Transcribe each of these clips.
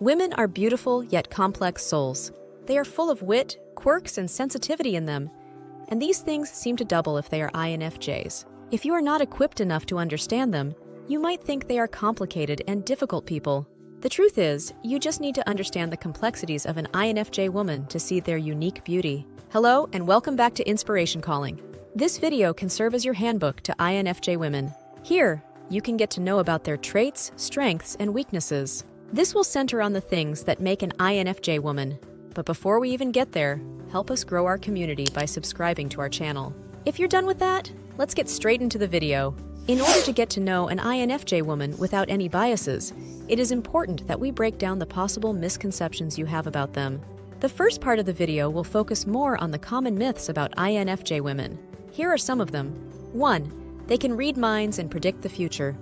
Women are beautiful yet complex souls. They are full of wit, quirks, and sensitivity in them, and these things seem to double if they are INFJs. If you are not equipped enough to understand them, you might think they are complicated and difficult people. The truth is, you just need to understand the complexities of an INFJ woman to see their unique beauty. Hello, and welcome back to Inspiration Calling. This video can serve as your handbook to INFJ women. Here, you can get to know about their traits, strengths, and weaknesses. This will center on the things that make an INFJ woman. But before we even get there, help us grow our community by subscribing to our channel. If you're done with that, let's get straight into the video. In order to get to know an INFJ woman without any biases, it is important that we break down the possible misconceptions you have about them. The first part of the video will focus more on the common myths about INFJ women. Here are some of them. 1. They can read minds and predict the future.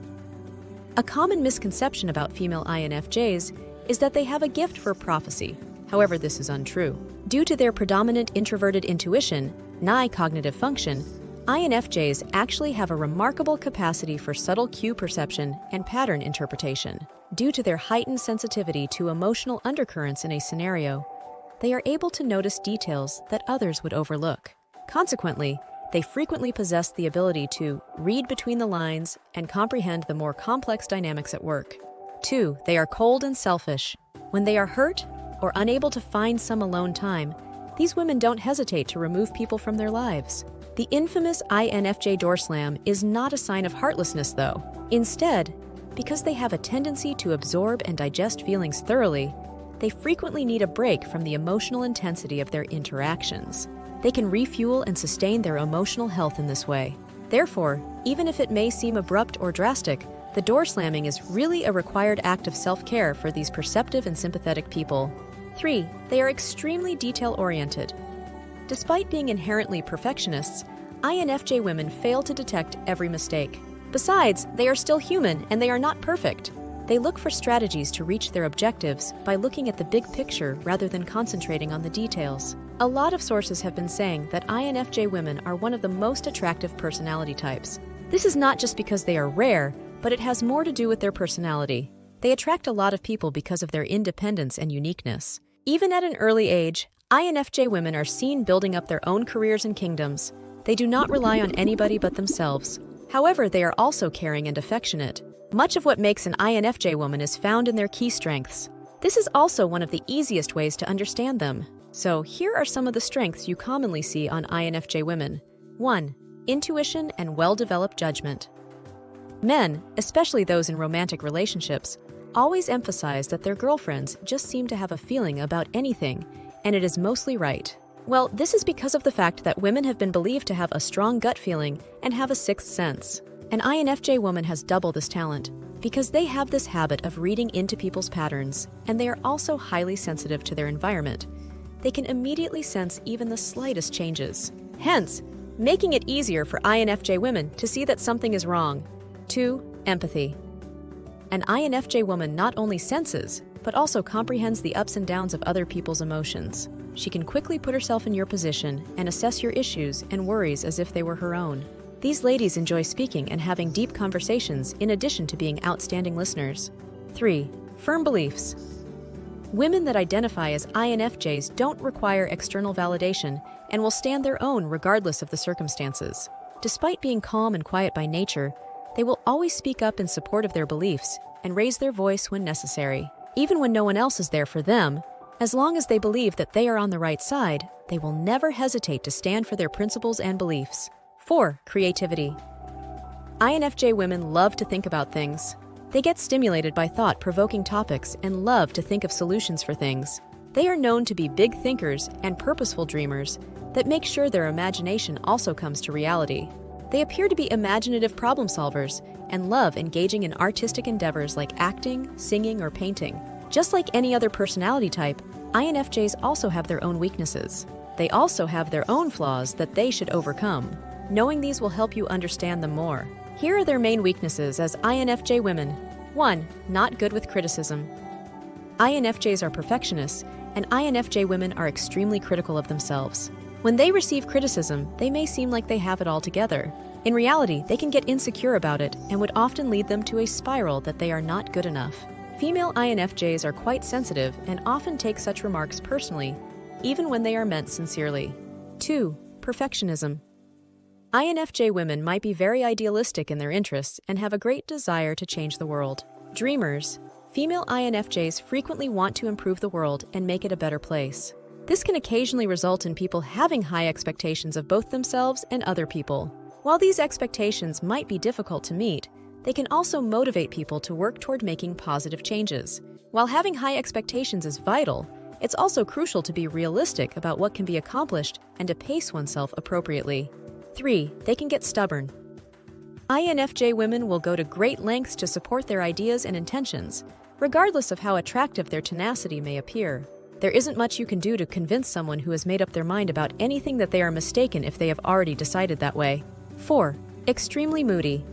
A common misconception about female INFJs is that they have a gift for prophecy. However, this is untrue. Due to their predominant introverted intuition, NI cognitive function, INFJs actually have a remarkable capacity for subtle cue perception and pattern interpretation. Due to their heightened sensitivity to emotional undercurrents in a scenario, they are able to notice details that others would overlook. Consequently, they frequently possess the ability to read between the lines and comprehend the more complex dynamics at work. 2. They are cold and selfish. When they are hurt or unable to find some alone time, these women don't hesitate to remove people from their lives. The infamous INFJ door slam is not a sign of heartlessness, though. Instead, because they have a tendency to absorb and digest feelings thoroughly, they frequently need a break from the emotional intensity of their interactions. They can refuel and sustain their emotional health in this way. Therefore, even if it may seem abrupt or drastic, the door slamming is really a required act of self-care for these perceptive and sympathetic people. 3. They are extremely detail-oriented. Despite being inherently perfectionists, INFJ women fail to detect every mistake. Besides, they are still human and they are not perfect. They look for strategies to reach their objectives by looking at the big picture rather than concentrating on the details. A lot of sources have been saying that INFJ women are one of the most attractive personality types. This is not just because they are rare, but it has more to do with their personality. They attract a lot of people because of their independence and uniqueness. Even at an early age, INFJ women are seen building up their own careers and kingdoms. They do not rely on anybody but themselves. However, they are also caring and affectionate. Much of what makes an INFJ woman is found in their key strengths. This is also one of the easiest ways to understand them. So here are some of the strengths you commonly see on INFJ women. 1. Intuition and well-developed judgment. Men, especially those in romantic relationships, always emphasize that their girlfriends just seem to have a feeling about anything, and it is mostly right. Well, this is because of the fact that women have been believed to have a strong gut feeling and have a sixth sense. An INFJ woman has double this talent because they have this habit of reading into people's patterns, and they are also highly sensitive to their environment. They can immediately sense even the slightest changes, hence making it easier for INFJ women to see that something is wrong. 2. Empathy. An INFJ woman not only senses, but also comprehends the ups and downs of other people's emotions. She can quickly put herself in your position and assess your issues and worries as if they were her own. These ladies enjoy speaking and having deep conversations in addition to being outstanding listeners. 3. Firm beliefs. Women that identify as INFJs don't require external validation and will stand their own regardless of the circumstances. Despite being calm and quiet by nature, they will always speak up in support of their beliefs and raise their voice when necessary. Even when no one else is there for them, as long as they believe that they are on the right side, they will never hesitate to stand for their principles and beliefs. 4. Creativity. INFJ women love to think about things. They get stimulated by thought-provoking topics and love to think of solutions for things. They are known to be big thinkers and purposeful dreamers that make sure their imagination also comes to reality. They appear to be imaginative problem solvers and love engaging in artistic endeavors like acting, singing, or painting. Just like any other personality type, INFJs also have their own weaknesses. They also have their own flaws that they should overcome. Knowing these will help you understand them more. Here are their main weaknesses as INFJ women. 1. Not good with criticism. INFJs are perfectionists, and INFJ women are extremely critical of themselves. When they receive criticism, they may seem like they have it all together. In reality, they can get insecure about it and would often lead them to a spiral that they are not good enough. Female INFJs are quite sensitive and often take such remarks personally, even when they are meant sincerely. 2. Perfectionism. INFJ women might be very idealistic in their interests and have a great desire to change the world. Dreamers. Female INFJs frequently want to improve the world and make it a better place. This can occasionally result in people having high expectations of both themselves and other people. While these expectations might be difficult to meet, they can also motivate people to work toward making positive changes. While having high expectations is vital, it's also crucial to be realistic about what can be accomplished and to pace oneself appropriately. 3. They can get stubborn. INFJ women will go to great lengths to support their ideas and intentions, regardless of how attractive their tenacity may appear. There isn't much you can do to convince someone who has made up their mind about anything that they are mistaken if they have already decided that way. 4. Extremely moody.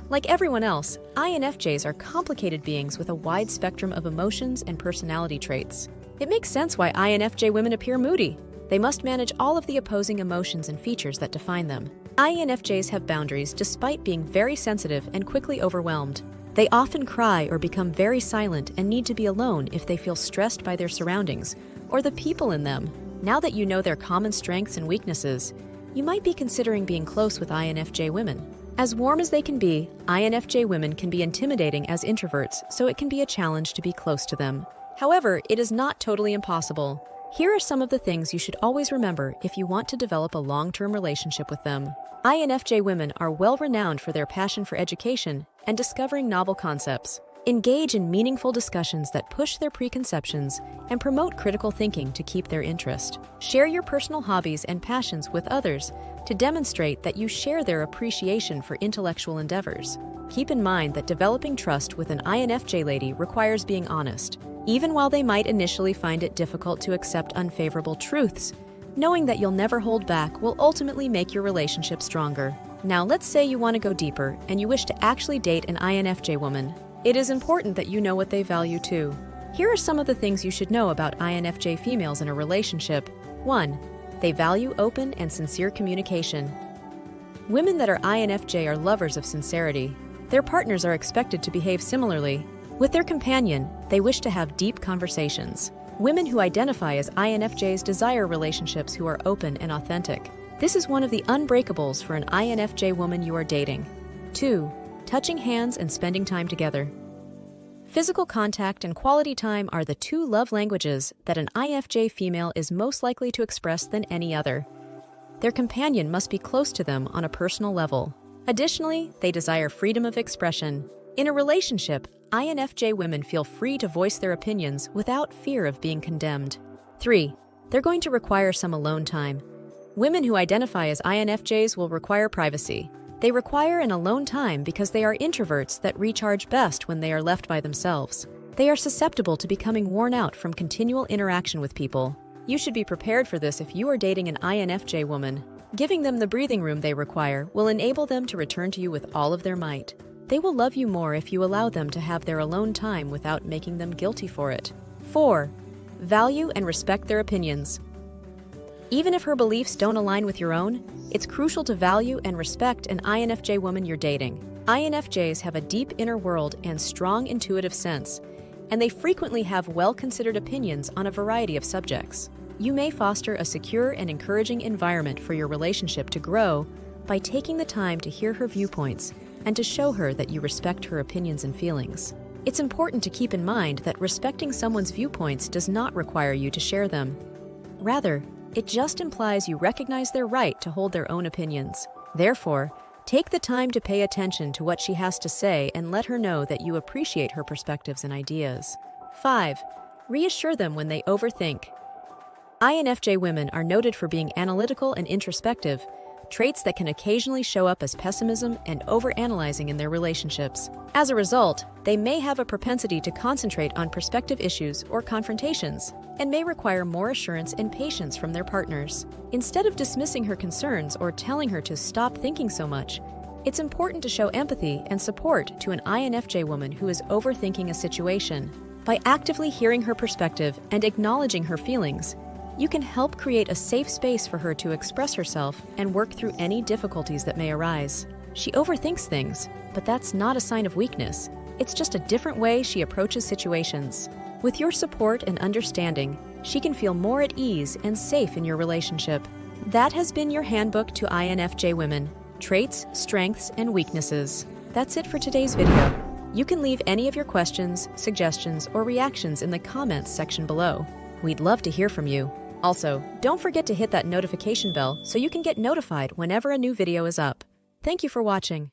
Like everyone else, INFJs are complicated beings with a wide spectrum of emotions and personality traits. It makes sense why INFJ women appear moody. They must manage all of the opposing emotions and features that define them. INFJs have boundaries despite being very sensitive and quickly overwhelmed. They often cry or become very silent and need to be alone if they feel stressed by their surroundings or the people in them. Now that you know their common strengths and weaknesses, you might be considering being close with INFJ women. As warm as they can be, INFJ women can be intimidating as introverts, so it can be a challenge to be close to them. However, it is not totally impossible. Here are some of the things you should always remember if you want to develop a long-term relationship with them. INFJ women are well-renowned for their passion for education and discovering novel concepts. Engage in meaningful discussions that push their preconceptions and promote critical thinking to keep their interest. Share your personal hobbies and passions with others to demonstrate that you share their appreciation for intellectual endeavors. Keep in mind that developing trust with an INFJ lady requires being honest. Even while they might initially find it difficult to accept unfavorable truths, knowing that you'll never hold back will ultimately make your relationship stronger. Now, let's say you want to go deeper and you wish to actually date an INFJ woman. It is important that you know what they value too. Here are some of the things you should know about INFJ females in a relationship. 1. They value open and sincere communication. Women that are INFJ are lovers of sincerity. Their partners are expected to behave similarly. With their companion, they wish to have deep conversations. Women who identify as INFJs desire relationships who are open and authentic. This is one of the unbreakables for an INFJ woman you are dating. 2. Touching hands and spending time together. Physical contact and quality time are the two love languages that an INFJ female is most likely to express than any other. Their companion must be close to them on a personal level. Additionally, they desire freedom of expression. In a relationship, INFJ women feel free to voice their opinions without fear of being condemned. 3. They're going to require some alone time. Women who identify as INFJs will require privacy. They require an alone time because they are introverts that recharge best when they are left by themselves. They are susceptible to becoming worn out from continual interaction with people. You should be prepared for this if you are dating an INFJ woman. Giving them the breathing room they require will enable them to return to you with all of their might. They will love you more if you allow them to have their alone time without making them guilty for it. 4. Value and respect their opinions. Even if her beliefs don't align with your own, it's crucial to value and respect an INFJ woman you're dating. INFJs have a deep inner world and strong intuitive sense, and they frequently have well-considered opinions on a variety of subjects. You may foster a secure and encouraging environment for your relationship to grow by taking the time to hear her viewpoints and to show her that you respect her opinions and feelings. It's important to keep in mind that respecting someone's viewpoints does not require you to share them. Rather, it just implies you recognize their right to hold their own opinions. Therefore, take the time to pay attention to what she has to say and let her know that you appreciate her perspectives and ideas. 5. Reassure them when they overthink. INFJ women are noted for being analytical and introspective, traits that can occasionally show up as pessimism and overanalyzing in their relationships. As a result, they may have a propensity to concentrate on perspective issues or confrontations, and may require more assurance and patience from their partners. Instead of dismissing her concerns or telling her to stop thinking so much, it's important to show empathy and support to an INFJ woman who is overthinking a situation. By actively hearing her perspective and acknowledging her feelings, you can help create a safe space for her to express herself and work through any difficulties that may arise. She overthinks things, but that's not a sign of weakness. It's just a different way she approaches situations. With your support and understanding, she can feel more at ease and safe in your relationship. That has been your handbook to INFJ women: traits, strengths, and weaknesses. That's it for today's video. You can leave any of your questions, suggestions, or reactions in the comments section below. We'd love to hear from you. Also, don't forget to hit that notification bell so you can get notified whenever a new video is up. Thank you for watching.